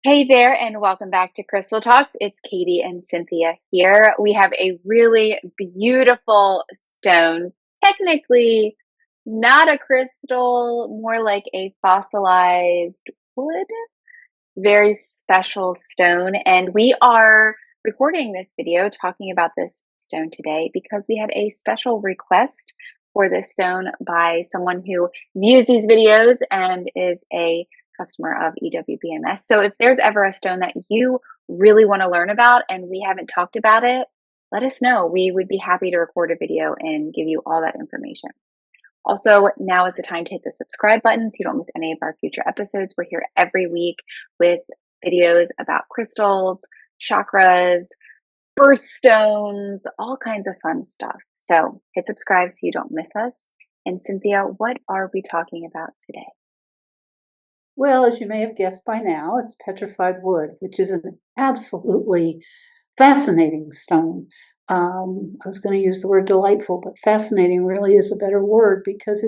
Hey there, and welcome back to Crystal Talks. It's Katie and Cynthia here. We have a really beautiful stone, technically not a crystal, more like a fossilized wood, very special stone. And we are recording this video talking about this stone today because we had a special request for this stone by someone who views these videos and is a customer of EWBMS. So if there's ever a stone that you really want to learn about and we haven't talked about it, let us know. We would be happy to record a video and give you all that information. Also, now is the time to hit the subscribe button so you don't miss any of our future episodes. We're here every week with videos about crystals, chakras, birthstones, all kinds of fun stuff. So hit subscribe so you don't miss us. And Cynthia, what are we talking about today? Well, as you may have guessed by now, it's petrified wood, which is an absolutely fascinating stone. I was going to use the word delightful, but fascinating really is a better word because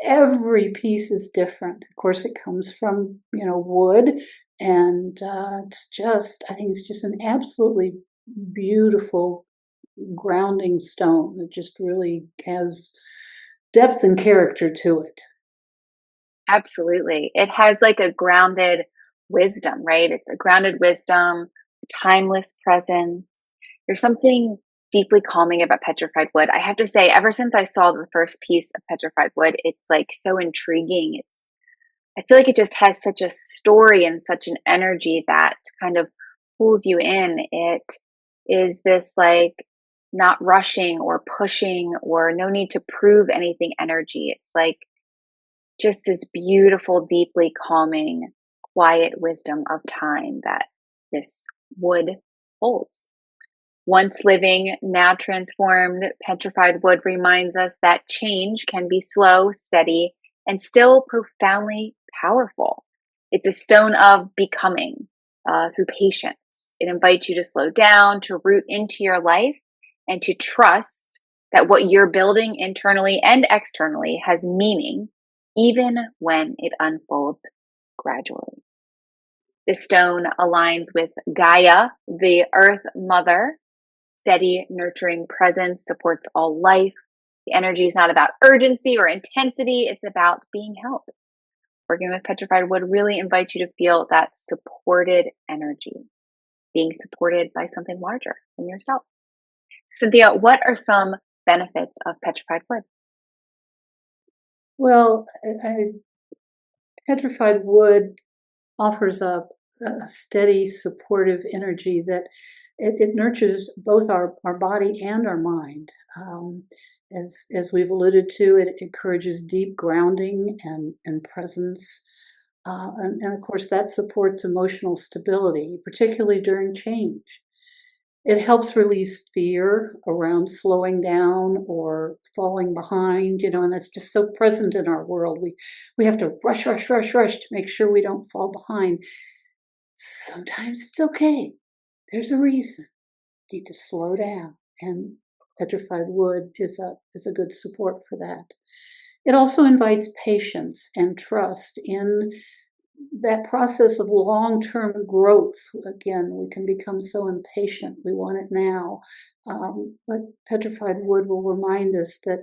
every piece is different. Of course, it comes from wood, and I think it's just an absolutely beautiful grounding stone. It just really has depth and character to it. Absolutely. It has like a grounded wisdom, right? It's a grounded wisdom, timeless presence. There's something deeply calming about petrified wood. I have to say, ever since I saw the first piece of petrified wood, it's like so intriguing. I feel like it just has such a story and such an energy that kind of pulls you in. It is this like not rushing or pushing or no need to prove anything energy. It's like just this beautiful, deeply calming, quiet wisdom of time that this wood holds. Once living, now transformed, petrified wood reminds us that change can be slow, steady, and still profoundly powerful. It's a stone of becoming through patience. It invites you to slow down, to root into your life, and to trust that what you're building internally and externally has meaning, even when it unfolds gradually. This stone aligns with Gaia, the Earth Mother. Steady, nurturing presence supports all life. The energy is not about urgency or intensity, it's about being held. Working with petrified wood really invites you to feel that supported energy, being supported by something larger than yourself. Cynthia, what are some benefits of petrified wood? Well, petrified wood offers up a steady, supportive energy that it nurtures both our body and our mind. As we've alluded to, it encourages deep grounding and presence. And of course, that supports emotional stability, particularly during change. It helps release fear around slowing down or falling behind, and that's just so present in our world. We have to rush, rush, rush, rush to make sure we don't fall behind. Sometimes it's okay. There's a reason. You need to slow down, and petrified wood is a good support for that. It also invites patience and trust in that process of long-term growth. Again, we can become so impatient. We want it now. But petrified wood will remind us that,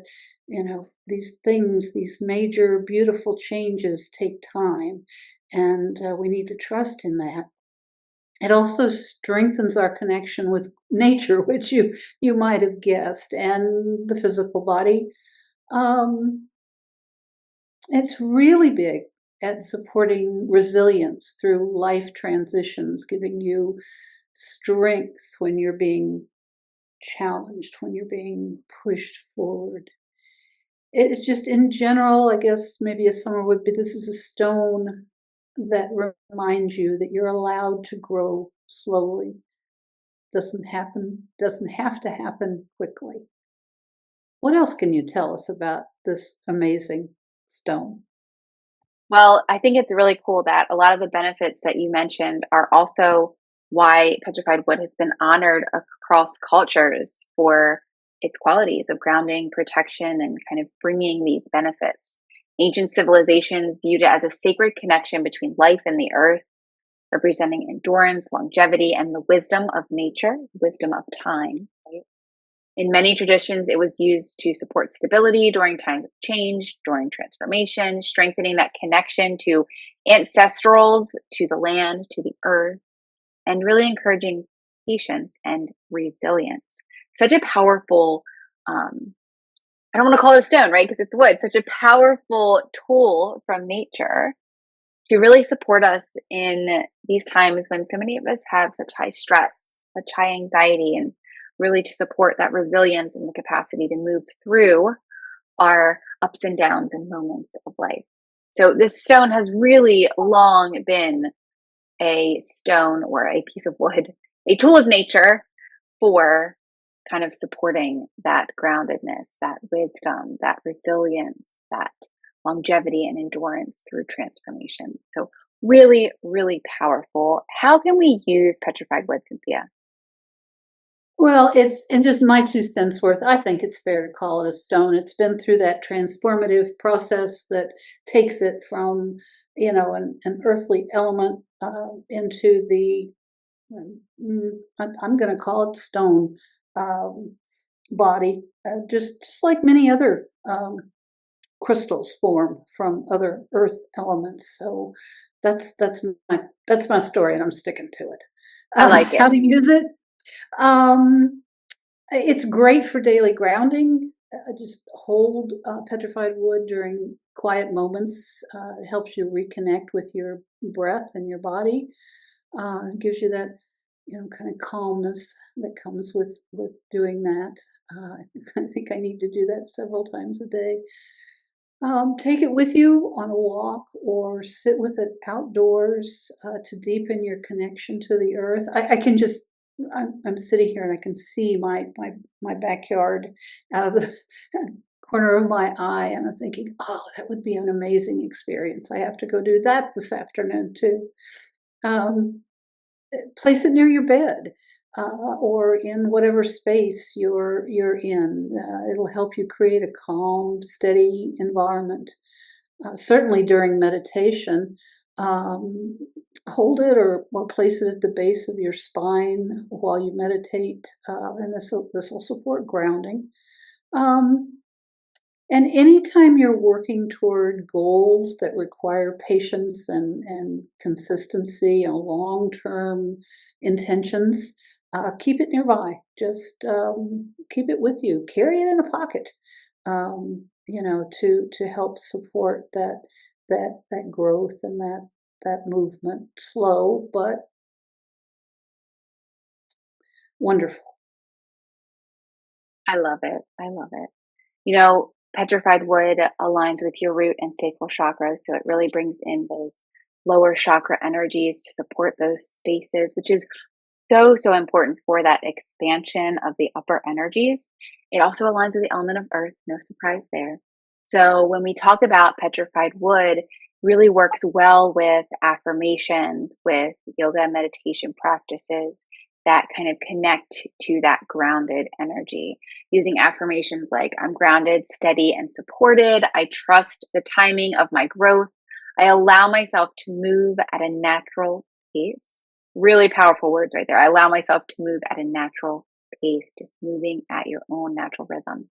these things, these major, beautiful changes take time, and we need to trust in that. It also strengthens our connection with nature, which you might have guessed, and the physical body. Um, it's really big at supporting resilience through life transitions, giving you strength when you're being challenged, when you're being pushed forward. It's just in general, I guess maybe a summary would be this is a stone that reminds you that you're allowed to grow slowly. Doesn't have to happen quickly. What else can you tell us about this amazing stone? Well, I think it's really cool that a lot of the benefits that you mentioned are also why petrified wood has been honored across cultures for its qualities of grounding, protection, and kind of bringing these benefits. Ancient civilizations viewed it as a sacred connection between life and the earth. representing endurance, longevity, and the wisdom of nature, wisdom of time. Right? In many traditions, it was used to support stability during times of change, during transformation, strengthening that connection to ancestrals, to the land, to the earth, and really encouraging patience and resilience. Such a powerful, I don't want to call it a stone, right? Because it's wood, such a powerful tool from nature to really support us in these times when so many of us have such high stress, such high anxiety, and really to support that resilience and the capacity to move through our ups and downs and moments of life. So, this stone has really long been a stone or a piece of wood, a tool of nature for kind of supporting that groundedness, that wisdom, that resilience, that longevity and endurance through transformation. So, really, really powerful. How can we use petrified wood, Cynthia? Well, it's in just my 2 cents worth, I think it's fair to call it a stone. It's been through that transformative process that takes it from, an earthly element, into the, I'm gonna call it stone, um, body, just like many other, crystals form from other earth elements. So that's my story, and I'm sticking to it. I like it. How to use it? Um, it's great for daily grounding. Just hold petrified wood during quiet moments. It helps you reconnect with your breath and your body. Gives you that, kind of calmness that comes with doing that. I think I need to do that several times a day. Take it with you on a walk or sit with it outdoors to deepen your connection to the earth. I can just, I'm sitting here and I can see my backyard out of the corner of my eye, and I'm thinking, oh, that would be an amazing experience. I have to go do that this afternoon too. Um, Place it near your bed, or in whatever space you're in. It'll help you create a calm, steady environment. Certainly during meditation, um, hold it or place it at the base of your spine while you meditate, and this will support grounding. Um, and anytime you're working toward goals that require patience and consistency and long-term intentions, keep it nearby. Just keep it with you. Carry it in a pocket, to help support that growth and that movement. Slow but wonderful. I love it. I love it. Petrified wood aligns with your root and sacral chakras, so it really brings in those lower chakra energies to support those spaces, which is so, so important for that expansion of the upper energies. It also aligns with the element of earth, no surprise there. So when we talk about petrified wood, really works well with affirmations, with yoga and meditation practices that kind of connect to that grounded energy. Using affirmations like, I'm grounded, steady, and supported. I trust the timing of my growth. I allow myself to move at a natural pace. Really powerful words right there. I allow myself to move at a natural pace, just moving at your own natural rhythm.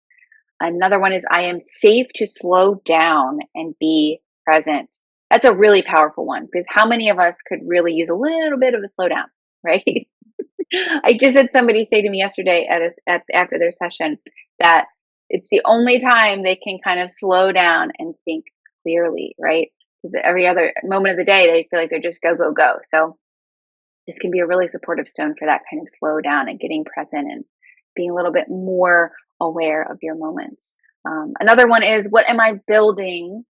Another one is, I am safe to slow down and be present. That's a really powerful one because how many of us could really use a little bit of a slowdown, right? I just had somebody say to me yesterday after their session that it's the only time they can kind of slow down and think clearly, right? Because every other moment of the day, they feel like they're just go, go, go. So this can be a really supportive stone for that kind of slow down and getting present and being a little bit more aware of your moments. Another one is, what am I building?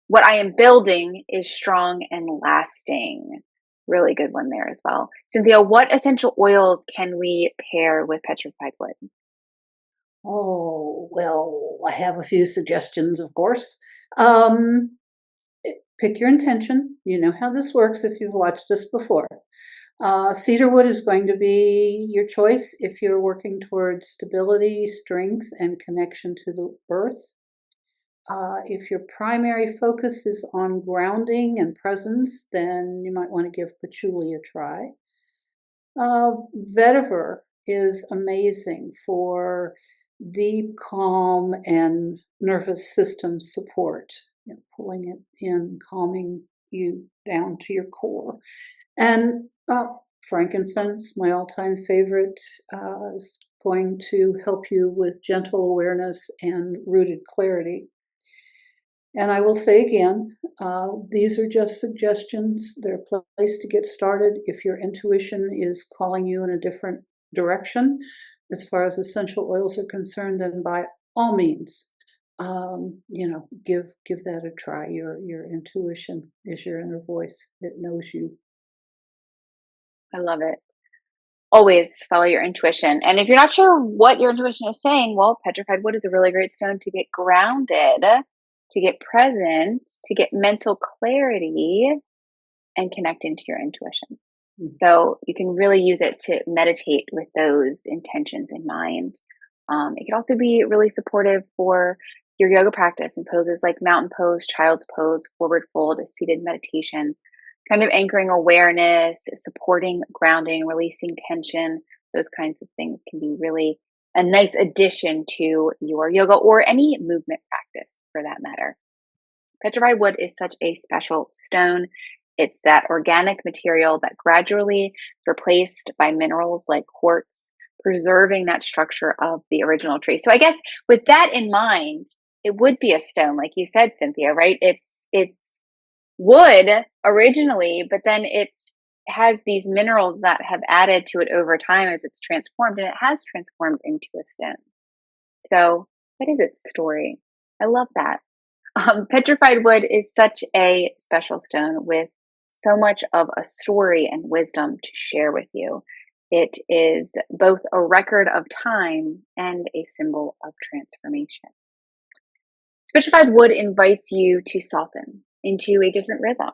What I am building is strong and lasting. Really good one there as well. Cynthia, what essential oils can we pair with petrified wood? Oh, well, I have a few suggestions, of course. Um, Pick your intention. You know how this works if you've watched us before. Cedarwood is going to be your choice if you're working towards stability, strength, and connection to the earth. If your primary focus is on grounding and presence, then you might want to give patchouli a try. Vetiver is amazing for deep calm and nervous system support, pulling it in, calming you down to your core. And frankincense, my all-time favorite, is going to help you with gentle awareness and rooted clarity. And I will say again, these are just suggestions. They're a place to get started if your intuition is calling you in a different direction as far as essential oils are concerned. Then by all means, give that a try. Your intuition is your inner voice that knows you. I love it. Always follow your intuition. And if you're not sure what your intuition is saying, well, petrified wood is a really great stone to get grounded, to get present, to get mental clarity, and connect into your intuition. Mhm. So you can really use it to meditate with those intentions in mind. It can also be really supportive for your yoga practice and poses like mountain pose, child's pose, forward fold, a seated meditation, kind of anchoring awareness, supporting grounding, releasing tension. Those kinds of things can be really a nice addition to your yoga or any movement practice for that matter. Petrified wood is such a special stone. It's that organic material that gradually is replaced by minerals like quartz, preserving that structure of the original tree. So I guess with that in mind, it would be a stone, like you said, Cynthia, right? It's wood originally, but then it's has these minerals that have added to it over time as it's transformed, and it has transformed into a stone. So that is its story. I love that. Petrified wood is such a special stone with so much of a story and wisdom to share with you. It is both a record of time and a symbol of transformation. Petrified wood invites you to soften into a different rhythm,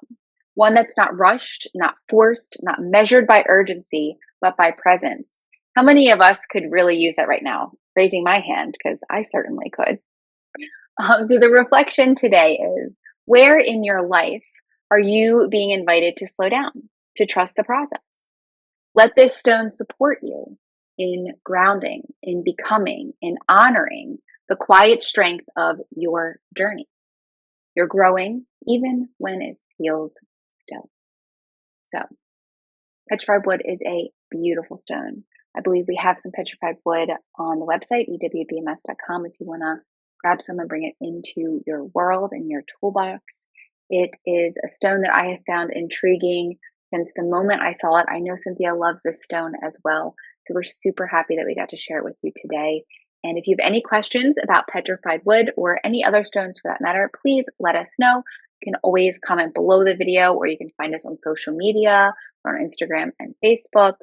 one that's not rushed, not forced, not measured by urgency, but by presence. How many of us could really use that right now? Raising my hand, because I certainly could. So the reflection today is, where in your life are you being invited to slow down, to trust the process? Let this stone support you in grounding, in becoming, in honoring the quiet strength of your journey. You're growing even when it feels still. So, petrified wood is a beautiful stone. I believe we have some petrified wood on the website, ewbms.com, if you want to grab some and bring it into your world and your toolbox. It is a stone that I have found intriguing since the moment I saw it. I know Cynthia loves this stone as well. So we're super happy that we got to share it with you today. And if you have any questions about petrified wood or any other stones for that matter, please let us know. You can always comment below the video, or you can find us on social media, on Instagram and Facebook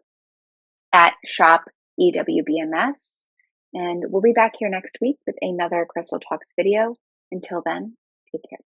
at Shop EWBMS. And we'll be back here next week with another Crystal Talks video. Until then, take care.